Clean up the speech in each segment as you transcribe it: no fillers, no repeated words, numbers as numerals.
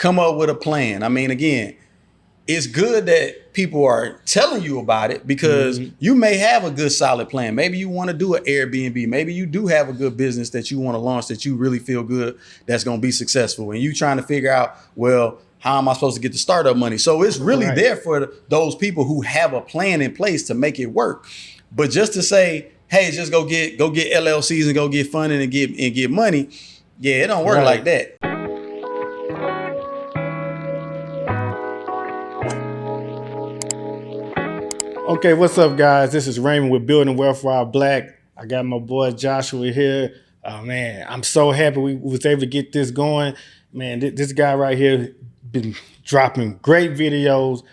come up with a plan. I mean, again, it's good that people are telling you about it because you may have a good solid plan. Maybe you want to do an Airbnb. Maybe you do have a good business that you want to launch that you really feel good that's going to be successful. And you trying to figure out, well, how am I supposed to get the startup money? So it's really there for those people who have a plan in place to make it work. But just to say, hey, just go get LLCs and go get funding and get money. Yeah, it don't work like that. Okay, what's up, guys? This is Raymond with Building Wealth While Black. I got my boy Joshua here. Man, I'm so happy we was able to get this going. Man, this guy right here been dropping great videos,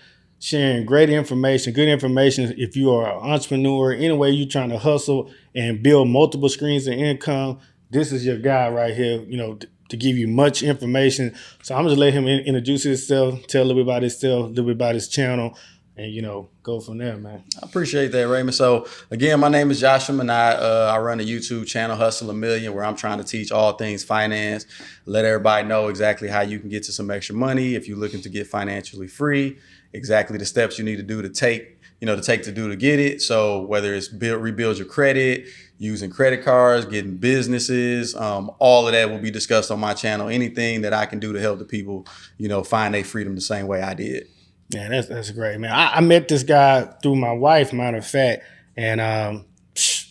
sharing great information, good information. If you are an entrepreneur, anyway, you're trying to hustle and build multiple streams of income, this is your guy right here, you know, to give you much information. So I'm just let him introduce himself, tell a little bit about himself, a little bit about his channel, and, you know, go from there, man. I appreciate that, Raymond. So, again, my name is Joshua Minott. I run a YouTube channel, Hustle a Million, where I'm trying to teach all things finance, let everybody know exactly how you can get to some extra money if you're looking to get financially free, exactly the steps you need to do to get it. So whether it's rebuild your credit, using credit cards, getting businesses, all of that will be discussed on my channel. Anything that I can do to help the people, you know, find their freedom the same way I did. Yeah, that's great, man. I met this guy through my wife, matter of fact, and man,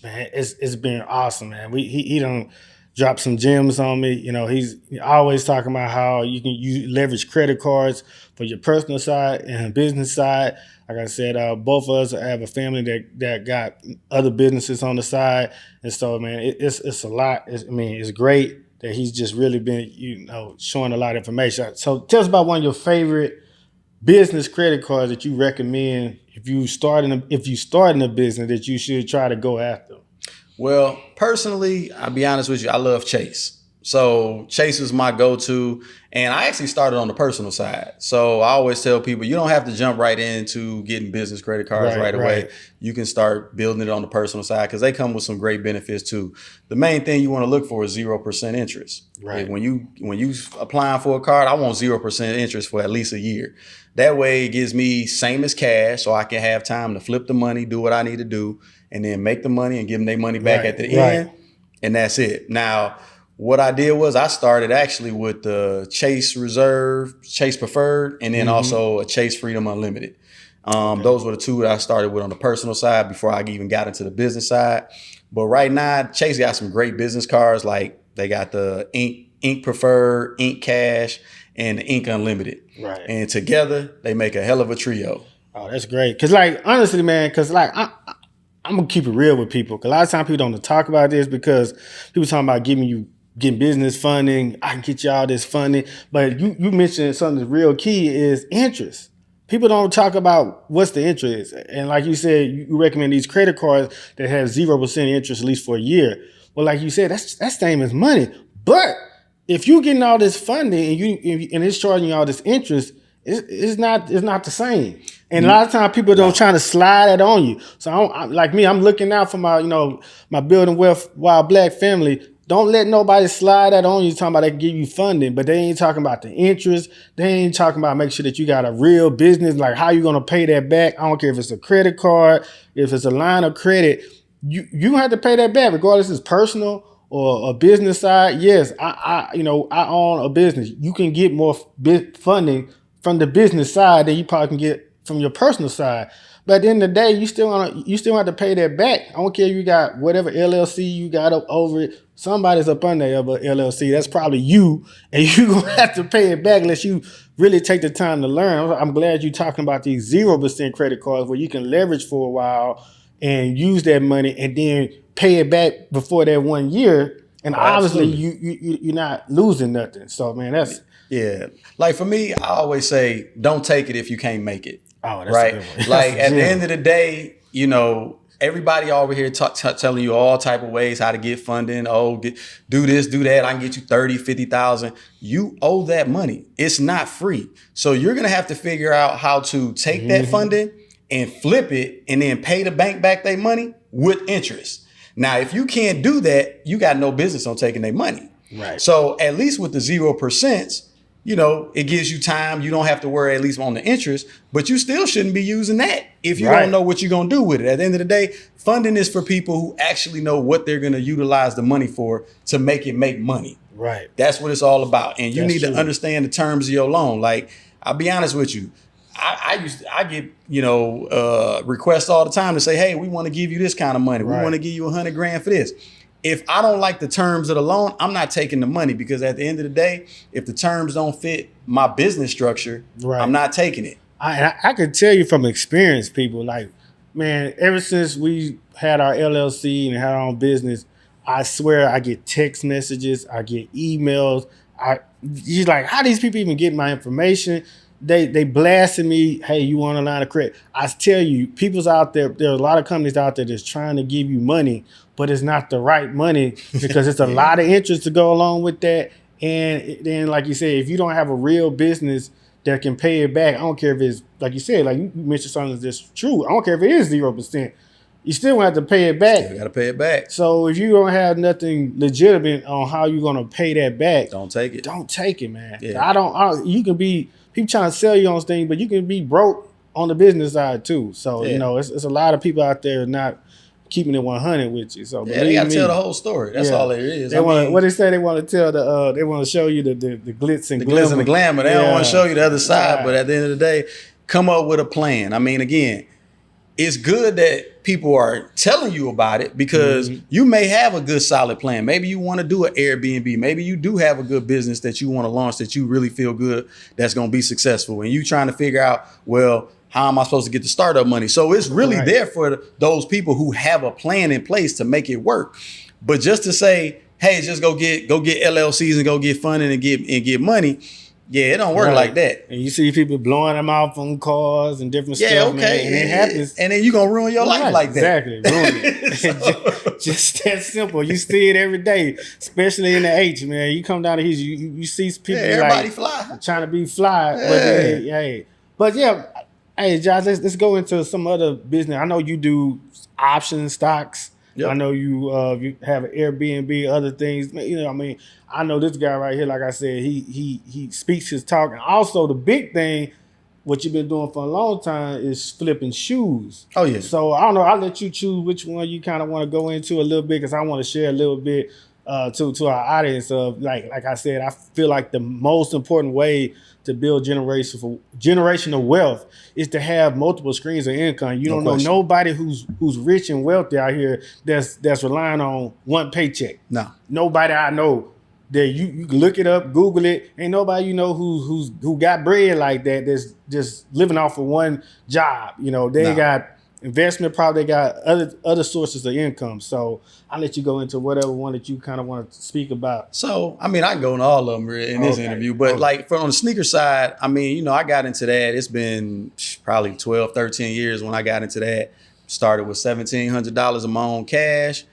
it's been awesome, man. He done dropped some gems on me. You know, he's always talking about how you can leverage credit cards for your personal side and business side. Like I said, both of us have a family that got other businesses on the side, and so, man, it's a lot. It's great that he's just really been, you know, showing a lot of information. So tell us about one of your favorite business credit cards that you recommend if you starting a business that you should try to go after. Well, personally, I'll be honest with you, I love Chase. So Chase is my go-to, and I actually started on the personal side. So I always tell people, you don't have to jump right into getting business credit cards right away. You can start building it on the personal side because they come with some great benefits too. The main thing you want to look for is 0% interest. Right. When you applying for a card, I want 0% interest for at least a year. That way it gives me same as cash, so I can have time to flip the money, do what I need to do, and then make the money and give them their money back at the end. And that's it. Now, what I did was I started actually with the Chase Reserve, Chase Preferred, and then also a Chase Freedom Unlimited. Those were the two that I started with on the personal side before I even got into the business side. But right now, Chase got some great business cards. Like they got the Ink Preferred, Ink Cash, and the Ink Unlimited. Right. And together, they make a hell of a trio. Oh, that's great. Because, like, honestly, man, because, like, I'm going to keep it real with people. Because a lot of times people don't talk about this because people talking about getting business funding. I can get you all this funding. But you mentioned something that's real key is interest. People don't talk about what's the interest. And like you said, you recommend these credit cards that have 0% interest at least for a year. Well, like you said, that's same as money. But if you're getting all this funding and it's charging you all this interest, it's not the same. And a lot of times people don't try to slide that on you. So I'm looking out for my Building Wealth While Black family. Don't let nobody slide that on you talking about they can give you funding, but they ain't talking about the interest. They ain't talking about make sure that you got a real business, like how you gonna pay that back. I don't care if it's a credit card, if it's a line of credit, you have to pay that back regardless if it's personal or a business side. Yes, I own a business. You can get more funding from the business side than you probably can get from your personal side. But at the end of the day, you still have to pay that back. I don't care if you got whatever LLC you got up over it. Somebody's up under LLC. That's probably you, and you're gonna have to pay it back unless you really take the time to learn. I'm glad you're talking about these 0% credit cards where you can leverage for a while and use that money and then pay it back before that 1 year. And obviously you're not losing nothing. So man, that's like for me, I always say, don't take it if you can't make it. Oh, that's right. A good one. Like at the end of the day, everybody over here telling you all type of ways how to get funding. Oh, do this, do that. I can get you 30, 50,000. You owe that money. It's not free. So you're going to have to figure out how to take that funding and flip it and then pay the bank back their money with interest. Now, if you can't do that, you got no business on taking their money. Right. So at least with the 0%, it gives you time. You don't have to worry at least on the interest, but you still shouldn't be using that if you Right. don't know what you're going to do with it. At the end of the day, funding is for people who actually know what they're going to utilize the money for to make it make money. Right. That's what it's all about. And you That's need true. to understand the terms of your loan. Like, I'll be honest with you. I get, requests all the time to say, hey, we want to give you this kind of money. Right. We want to give you $100 grand for this. If I don't like the terms of the loan, I'm not taking the money, because at the end of the day, if the terms don't fit my business structure, Right. I'm not taking it. I could tell you from experience, people, like, man, ever since we had our LLC and had our own business, I swear I get text messages, I get emails. You're like, how these people even get my information? They blasting me, hey, you want a line of credit? I tell you, people's out there are a lot of companies out there that's trying to give you money, but it's not the right money, because it's a lot of interest to go along with that. And then, like you said, if you don't have a real business that can pay it back, I don't care if it's, like you said, like you mentioned something that's true. I don't care if it is 0%. You still want to have to pay it back. You got to pay it back. So if you don't have nothing legitimate on how you're going to pay that back, Don't take it. don't take it, man. Yeah. You can be, people trying to sell you on things, but you can be broke on the business side too. So, Yeah. it's a lot of people out there not keeping it 100 with you. So Yeah, they got to believe tell me, the whole story. That's all it is. what they say, they want to tell they want to show you the glitz and the glamour. glitz and the glamour. They don't want to show you the other side. Right. But at the end of the day, come up with a plan. I mean, again, it's good that people are telling you about it, because you may have a good solid plan. Maybe you want to do an Airbnb. Maybe you do have a good business that you want to launch that you really feel good that's going to be successful. And you trying to figure out, well, how am I supposed to get the startup money? So it's really Right. there for those people who have a plan in place to make it work. But just to say, hey, just go get LLCs and go get funding and get money. Yeah, it don't work Right. like that. And you see people blowing them out on cars and different stuff, man, and it happens. And then you gonna ruin your life like that. Exactly, ruin it. just that simple. You see it every day, especially in the H, man. You come down to Houston, you see people Everybody like fly. trying to be fly, but hey, Josh, let's go into some other business. I know you do option stocks. Yep. I know you have an Airbnb, other things. I know this guy right here. Like I said, he speaks his talk, and also the big thing, what you've been doing for a long time, is flipping shoes. Oh yeah. So I don't know. I'll let you choose which one you kind of want to go into a little bit, because I want to share a little bit to our audience of like I said, I feel like the most important way to build generational wealth is to have multiple streams of income. You don't know nobody who's rich and wealthy out here that's relying on one paycheck. No. Nobody I know that you can look it up, Google it. Ain't nobody you know who got bread like that that's just living off of one job. They got investment, probably got other sources of income. So I'll let you go into whatever one that you kind of want to speak about. So, I mean, I can go into all of them in this interview, but like on the sneaker side, I mean, I got into that. It's been probably 12, 13 years when I got into that. Started with $1,700 of my own cash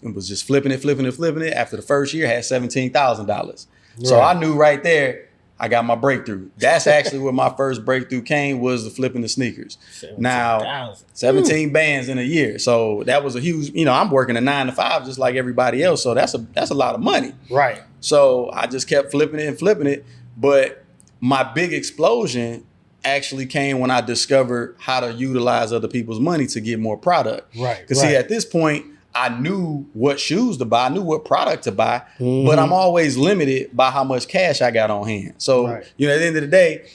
and was just flipping it. After the first year, had $17,000. So I knew right there, I got my breakthrough. That's actually where my first breakthrough came, was the flipping the sneakers. 17, now, 17 bands in a year. So that was a huge, I'm working a 9 to 5 just like everybody else. So that's a lot of money. Right. So I just kept flipping it. But my big explosion actually came when I discovered how to utilize other people's money to get more product. Right. Because see, at this point, I knew what shoes to buy, I knew what product to buy, but I'm always limited by how much cash I got on hand. So, at the end of the day,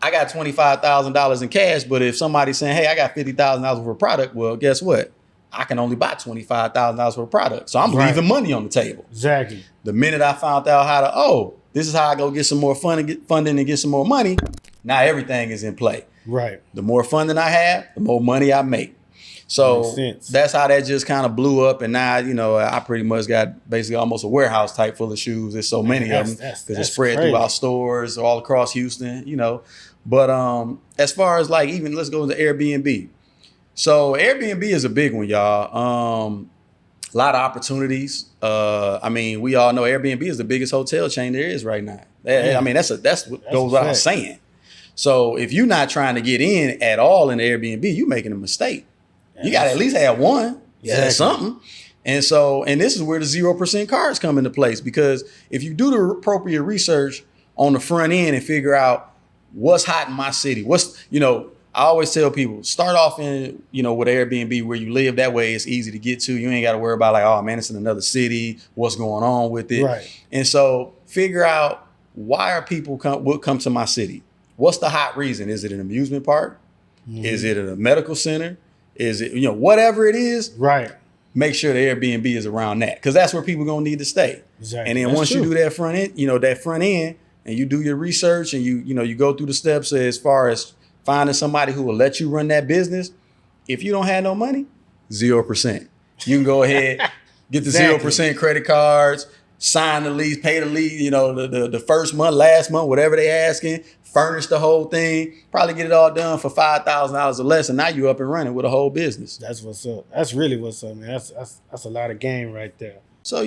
I got $25,000 in cash, but if somebody's saying, hey, I got $50,000 worth of product, well, guess what? I can only buy $25,000 worth of product. So I'm leaving money on the table. Exactly. The minute I found out this is how I go get some more funding and get some more money, now everything is in play. Right. The more funding I have, the more money I make. So that's how that just kind of blew up. And now, I pretty much got basically almost a warehouse type full of shoes. There's so many of them because it's spread throughout stores all across Houston, But as far as even let's go into Airbnb. So Airbnb is a big one, y'all. A lot of opportunities. We all know Airbnb is the biggest hotel chain there is right now. That's what goes without saying. So if you're not trying to get in at all in Airbnb, you're making a mistake. You got to at least have one. Yeah, something. And this is where the 0% cards come into place, because if you do the appropriate research on the front end and figure out what's hot in my city. I always tell people, start off in, with Airbnb where you live. That way it's easy to get to. You ain't got to worry about like, oh man, it's in another city. What's going on with it? Right. And so figure out, why are people would come to my city? What's the hot reason? Is it an amusement park? Mm-hmm. Is it a medical center? Is it, whatever it is? Right. Make sure the Airbnb is around that, because that's where people gonna need to stay. Exactly. And then that's once true. you do that front end, and you do your research and you go through the steps as far as finding somebody who will let you run that business. If you don't have no money, 0%. You can go ahead, get the 0% credit cards, sign the lease, pay the lease, the first month, last month, whatever they asking, furnish the whole thing, probably get it all done for $5,000 or less, and now you up and running with a whole business. That's what's up. That's really what's up, man. That's a lot of game right there. So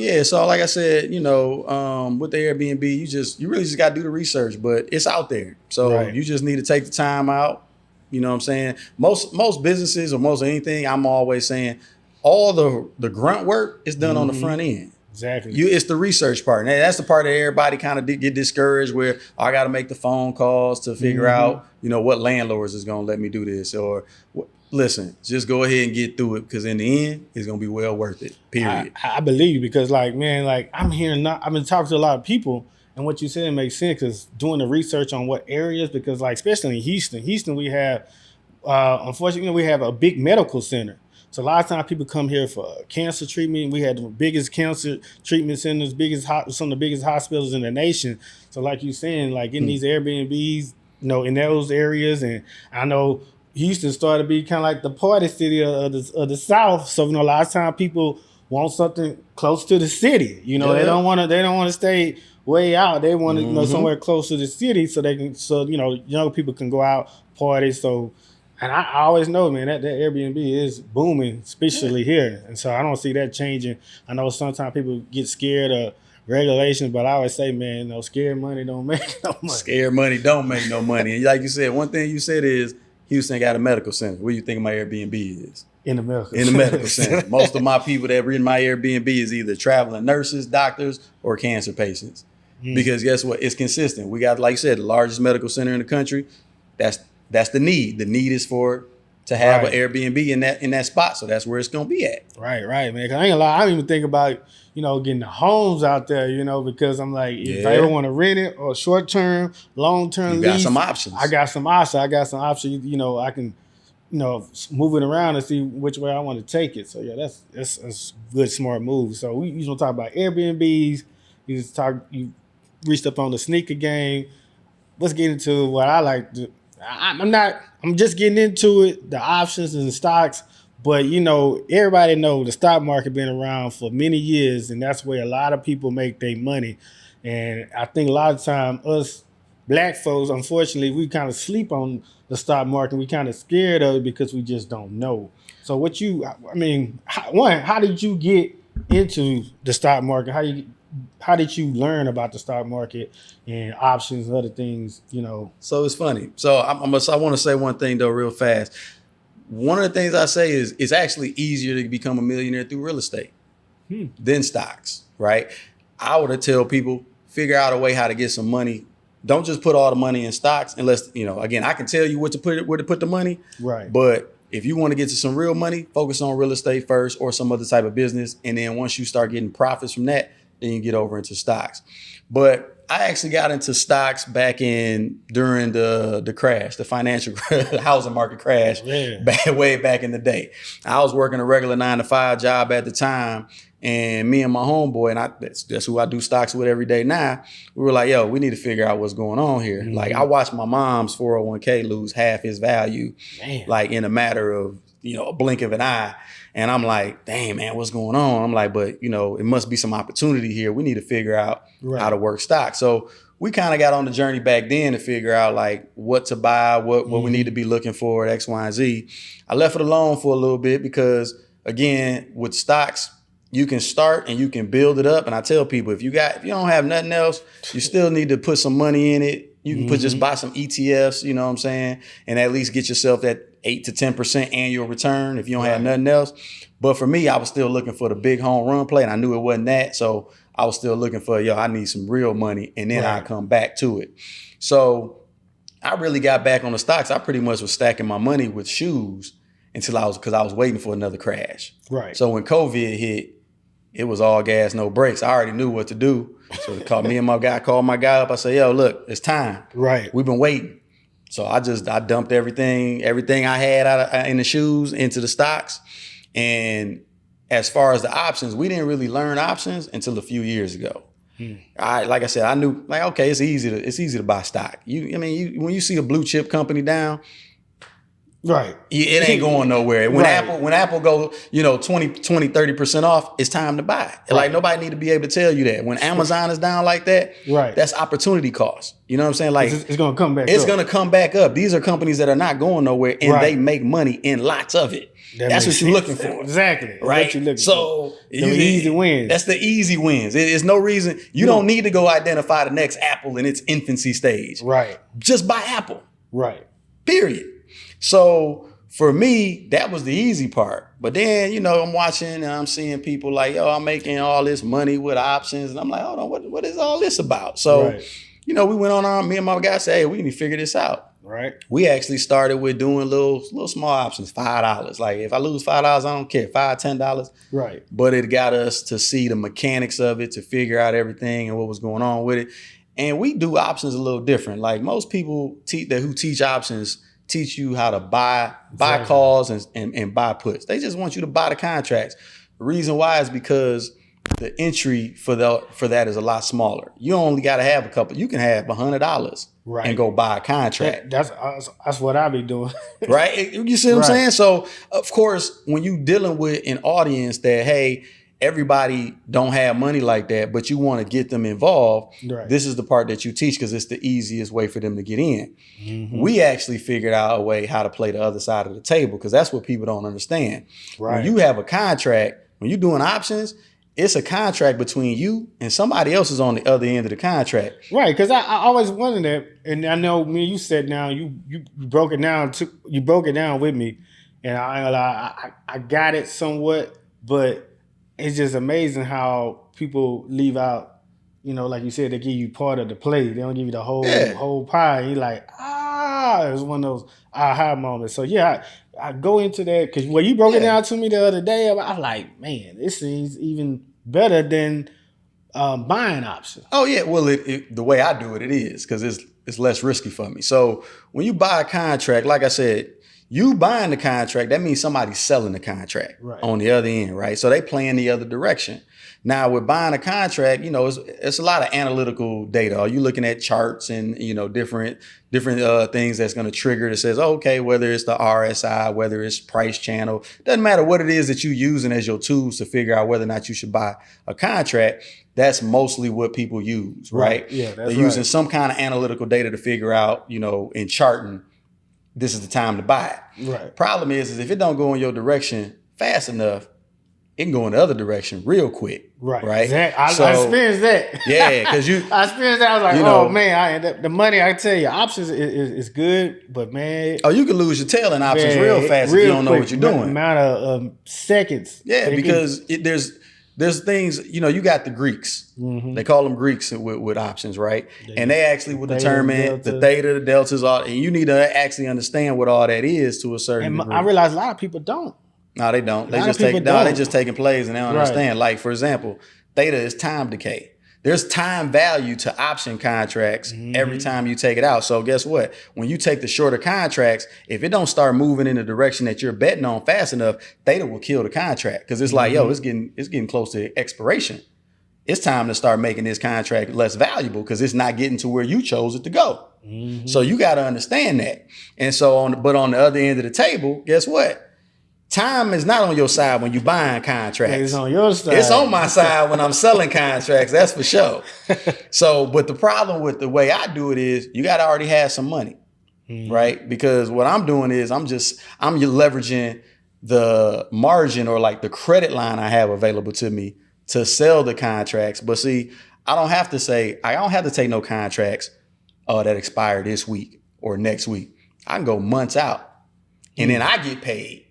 like I said, with the Airbnb, you really just got to do the research, but it's out there. So You just need to take the time out. You know what I'm saying? Most businesses or most anything, I'm always saying, all the grunt work is done on the front end. Exactly. It's the research part. And that's the part that everybody kind of get discouraged where I got to make the phone calls to figure out, what landlords is going to let me do this, or listen, just go ahead and get through it, because in the end, it's going to be well worth it, period. I believe you, because I've been talking to a lot of people, and what you said makes sense, because doing the research on what areas, because especially in Houston, we have, unfortunately, we have a big medical center. So a lot of times people come here for cancer treatment. We had the biggest cancer treatment centers, some of the biggest hospitals in the nation. So like you're saying, getting these Airbnbs, in those areas. And I know Houston started to be kind of like the party city of the South. So, a lot of times people want something close to the city. They don't want to stay way out. They want to, somewhere close to the city so young people can go out, party. So, and I always know, man, that Airbnb is booming, especially here. And so I don't see that changing. I know sometimes people get scared of regulations, but I always say, man, scared money don't make no money. Scared money don't make no money. And like you said, one thing you said is Houston got a medical center. What do you think my Airbnb is? In the medical center. Most of my people that read my Airbnb is either traveling nurses, doctors, or cancer patients. Because guess what? It's consistent. We got, like you said, the largest medical center in the country. That's the need. The need is to have an Airbnb in that spot. So that's where it's going to be at. Right, man. 'Cause I ain't gonna lie. I don't even think about, getting the homes out there, because I'm like, if I ever want to rent it or short term, long term lease. You got some options. I got some options. I can, move it around and see which way I want to take it. So yeah, that's a good, smart move. So we usually talk about Airbnbs. You reached up on the sneaker game. Let's get into what I like to. I'm just getting into it, the options and the stocks, but everybody know the stock market been around for many years, and that's where a lot of people make their money. And I think a lot of time us black folks, unfortunately, we kind of sleep on the stock market. We kind of scared of it because we just don't know. So how did you get into the stock market? How did you learn about the stock market and options and other things, So it's funny. So I want to say one thing, though, real fast. One of the things I say is it's actually easier to become a millionaire through real estate than stocks, right? I would tell people, figure out a way how to get some money. Don't just put all the money in stocks unless, again, I can tell you where to put the money. Right. But if you want to get to some real money, focus on real estate first or some other type of business. And then once you start getting profits from that, then you get over into stocks. But I actually got into stocks during the crash, the financial housing market crash, way back in the day. I was working a regular 9-to-5 job at the time, and me and my homeboy, and that's who I do stocks with every day now, we were like, yo, we need to figure out what's going on here. Mm-hmm. Like, I watched my mom's 401k lose half its value, like in a matter of, a blink of an eye. And I'm like, dang, man, what's going on? I'm like, but, it must be some opportunity here. We need to figure out how to work stock. So we kind of got on the journey back then to figure out like what to buy, what we need to be looking for at X, Y, and Z. I left it alone for a little bit because, again, with stocks, you can start and you can build it up. And I tell people, if you don't have nothing else, you still need to put some money in it. You can just buy some ETFs, you know what I'm saying? And at least get yourself that 8 to 10% annual return if you don't have nothing else. But for me, I was still looking for the big home run play, and I knew it wasn't that. So I was still looking for, I need some real money, and then Right. I come back to it. So I really got back on the stocks. I pretty much was stacking my money with shoes because I was waiting for another crash. Right. So when COVID hit, it was all gas, no brakes. I already knew what to do. So called my guy up. I said, yo, look, it's time. Right. We've been waiting. So I dumped everything I had in the shoes into the stocks. And as far as the options, we didn't really learn options until a few years ago. Like I said, I knew, like, okay, it's easy to buy stock. When you see a blue chip company down, right, it ain't going nowhere. When Apple go, 20, 30% off, it's time to buy. Right. Like, nobody need to be able to tell you that. When Amazon is down like that, right, that's opportunity cost. You know what I'm saying? Like, it's going to come back. It's going to come back up. These are companies that are not going nowhere, and they make money in lots of it. That's what you're looking for. Exactly. Right. So the easy wins. That's the easy wins. There's no reason. You don't need to go identify the next Apple in its infancy stage. Right. Just buy Apple. Right. Period. So for me, that was the easy part. But then, I'm watching and I'm seeing people like, I'm making all this money with options. And I'm like, hold on, what is all this about? So, we went on, me and my guy said, hey, we need to figure this out. Right. We actually started with doing little small options, $5. Like, if I lose $5, I don't care, $5, $10. Right. But it got us to see the mechanics of it, to figure out everything and what was going on with it. And we do options a little different. Like, most people who teach options teach you how to buy calls and buy puts. They just want you to buy the contracts. The reason why is because the entry for that is a lot smaller. You only got to have a couple. You can have $100 and go buy a contract. That's what I be doing. Right? You see what I'm saying? So, of course, when you dealing with an audience that, hey, everybody don't have money like that, but you want to get them involved, this is the part that you teach because it's the easiest way for them to get in. Mm-hmm. We actually figured out a way how to play the other side of the table because that's what people don't understand. Right. When you have a contract, when you're doing options, it's a contract between you and somebody else is on the other end of the contract. Right, because I always wondered that, and I know me and you sat down, you broke it down, you broke it down with me, and I got it somewhat, but it's just amazing how people leave out, like you said, they give you part of the play. They don't give you the whole pie. And you're like, it's one of those aha moments. So yeah, I go into that because when you broke it down to me the other day, I'm like, man, this seems even better than buying options. Oh yeah, well, the way I do it is because it's less risky for me. So when you buy a contract, like I said, you buying the contract, that means somebody's selling the contract on the other end, right? So they playing the other direction. Now with buying a contract, it's a lot of analytical data. Are you looking at charts and, different things that's going to trigger that says, okay, whether it's the RSI, whether it's price channel, doesn't matter what it is that you're using as your tools to figure out whether or not you should buy a contract. That's mostly what people use, right? Yeah, that's They're using some kind of analytical data to figure out, in charting, this is the time to buy it. Right. Problem is if it don't go in your direction fast enough, it can go in the other direction real quick. Right. Exactly. I experienced that. Yeah, because I experienced that. I was like, oh man, the money, I tell you, options is good, but man. Oh, you can lose your tail in options real fast if you don't know what you're doing. Amount of seconds. Yeah, because there's things, you got the Greeks. Mm-hmm. They call them Greeks with options, right? And they actually will determine the theta, the deltas, all, and you need to actually understand what all that is to a certain degree. I realize a lot of people don't. No, they don't. They just taking plays and they don't understand. Like, for example, theta is time decay. There's time value to option contracts every time you take it out. So guess what? When you take the shorter contracts, if it don't start moving in the direction that you're betting on fast enough, theta will kill the contract because it's like, it's getting close to expiration. It's time to start making this contract less valuable because it's not getting to where you chose it to go. Mm-hmm. So you got to understand that. And so on the other end of the table, guess what? Time is not on your side when you're buying contracts. It's on your side. It's on my side when I'm selling contracts. That's for sure. So, but the problem with the way I do it is you got to already have some money, right? Because what I'm doing is I'm leveraging the margin or like the credit line I have available to me to sell the contracts. But see, I don't have to take no contracts that expire this week or next week. I can go months out and then I get paid.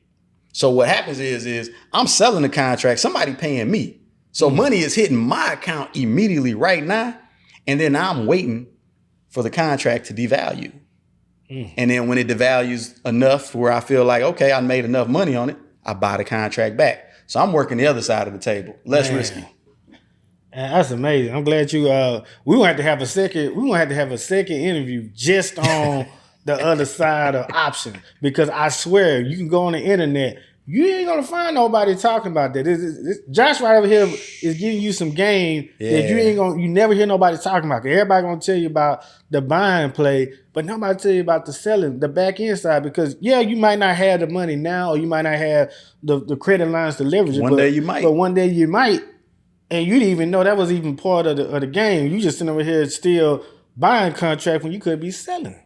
So what happens is I'm selling the contract, somebody paying me. So money is hitting my account immediately right now. And then I'm waiting for the contract to devalue. And then when it devalues enough where I feel like, okay, I made enough money on it, I buy the contract back. So I'm working the other side of the table, less risky. And that's amazing. I'm glad you. We gonna have to have a second. We gonna have to have a second interview just on the other side of option, because I swear you can go on the internet. You ain't gonna find nobody talking about that. Josh right over here is giving you some game that you never hear nobody talking about. Everybody gonna tell you about the buying play, but nobody tell you about the selling, the back end side. Because you might not have the money now, or you might not have the credit lines to leverage it. One day you might. But one day you might, and you didn't even know that was even part of the game. You just sitting over here still buying contract when you could be selling.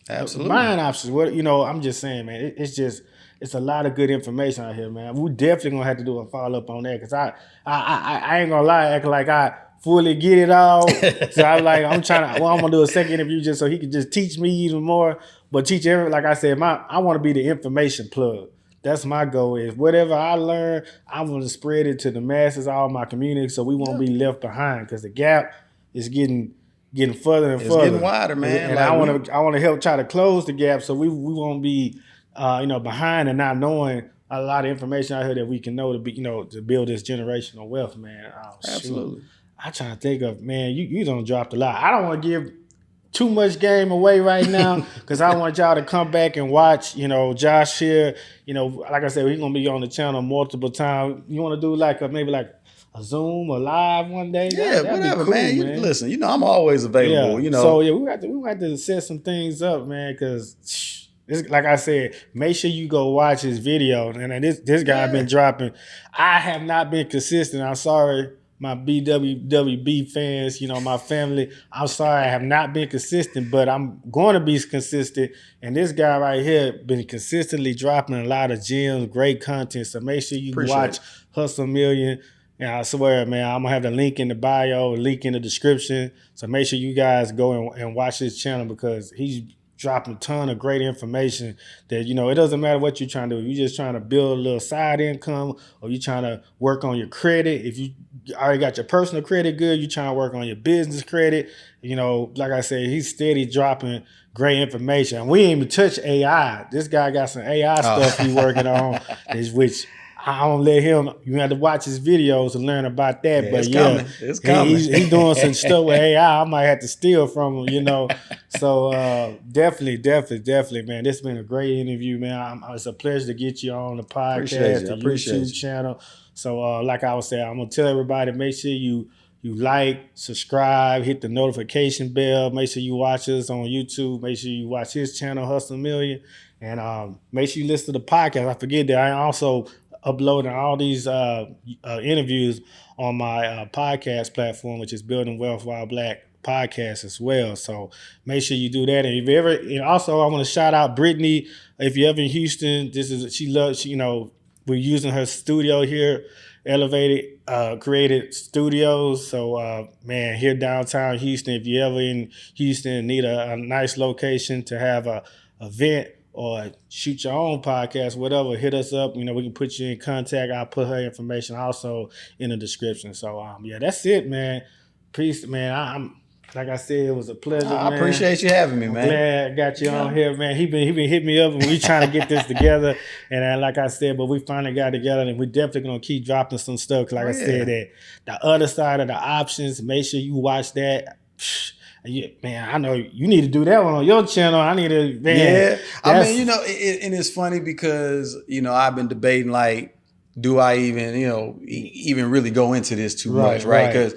Absolutely. Buying options. I'm just saying, man, it's a lot of good information out here, man. We definitely gonna have to do a follow up on that, because I ain't gonna lie, acting like I fully get it all. So I'm gonna do a second interview just so he can just teach me even more. But teach like I said, I want to be the information plug. That's my goal. Is whatever I learn, I want to spread it to the masses, all my community, so we won't be left behind, because the gap is getting further and further. It's getting wider, man. And I want to help try to close the gap, so we won't be behind and not knowing a lot of information out here that we can know to build this generational wealth, man. Absolutely. I'm trying to think of, man, you don't drop a lot. I don't want to give too much game away right now, because I want y'all to come back and watch, Josh here. Like I said, we're going to be on the channel multiple times. You want to do maybe a Zoom or live one day? Yeah, whatever, cool, man. Listen, I'm always available, So, we have to set some things up, man, because like I said, make sure you go watch his video. And this guy been dropping. I have not been consistent. I'm sorry, my BWWB fans, my family. I'm sorry, I have not been consistent, but I'm going to be consistent. And this guy right here been consistently dropping a lot of gems, great content. So make sure you watch Hustle Million. And I swear, man, I'm going to have the link in the bio, link in the description. So make sure you guys go and watch his channel, because he's dropping a ton of great information that, it doesn't matter what you're trying to do. If you're just trying to build a little side income, or you're trying to work on your credit. If you already got your personal credit good, you're trying to work on your business credit. Like I said, he's steady dropping great information. We ain't even touch AI. This guy got some AI stuff he's working on, which I don't let him. You have to watch his videos to learn about that. Yeah, but it's coming. He's doing some stuff with AI. I might have to steal from him, So definitely, man. This has been a great interview, man. It's a pleasure to get you on the podcast, the YouTube channel. So like I was saying, I'm gonna tell everybody, make sure you like, subscribe, hit the notification bell. Make sure you watch us on YouTube. Make sure you watch his channel, Hustle Million, and make sure you listen to the podcast. I forget that I also uploading all these interviews on my podcast platform, which is Building Wealth While Black podcast as well. So make sure you do that. And if you ever, also I want to shout out Brittany. If you're ever in Houston, we're using her studio here, Elevated Created Studios. So man, here downtown Houston, if you ever in Houston and need a nice location to have a event, or shoot your own podcast, whatever, hit us up. We can put you in contact. I'll put her information also in the description. So, that's it, man. Peace, man. I'm like I said, it was a pleasure, man. I appreciate you having me, man. I'm glad I got you on here, man. He been hitting me up, and we trying to get this together. And like I said, but we finally got together, and we definitely going to keep dropping some stuff. Like I said, that the other side of the options, make sure you watch that. Yeah, man, I know you need to do that one on your channel. I need to, man. Yeah, I mean, and it's funny because, I've been debating, like, do I even, even really go into this too much, right? Because,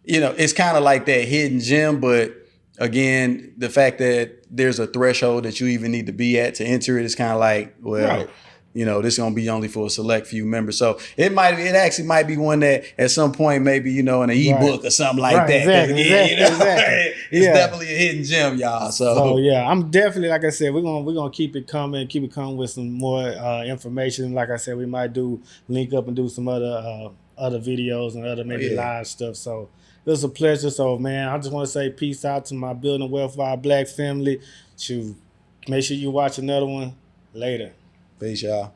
it's kind of like that hidden gem, but again, the fact that there's a threshold that you even need to be at to enter it is kind of like, well, this is going to be only for a select few members. So it actually might be one that at some point, maybe, in an ebook or something like that. Exactly. It's definitely a hidden gem, y'all. So I'm definitely, like I said, we're gonna keep it coming with some more information. Like I said, we might link up and do some other videos and other maybe live stuff. So it was a pleasure. So man, I just want to say peace out to my Building Wealth While Black family. To make sure you watch another one later. Peace, y'all.